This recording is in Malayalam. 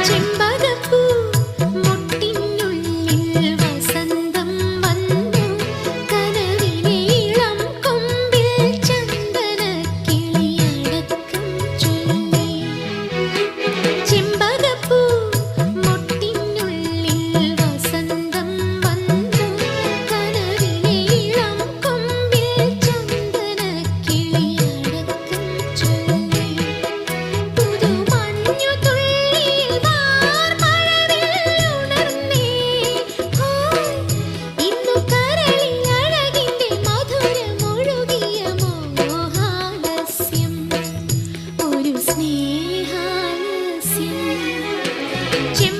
ചെമ്പകപ്പൂ മൊട്ടിനുള്ളിൽ വസന്തം വന്നു കനവിനീളം കൊമ്പിൽ ചന്ദനക്കിളിയടക്കം ചൊല്ലി ചെമ്പകപ്പൂ മൊട്ടിനുള്ളിൽ വസന്തം വന്നു കനവിനീളം കൊമ്പിൽ ചന്ദനക്കിളിയടക്കം ചൊല്ലി പുതുമഞ്ഞു തുള്ളിയിൽ വാർമഴവില്ലുണർന്നേ ഇന്നു കരളിൽ അഴകിന്റെ മധുരമൊഴുകിയ മോഹാലസ്യം ഒരു സ്നേഹാലസ്യം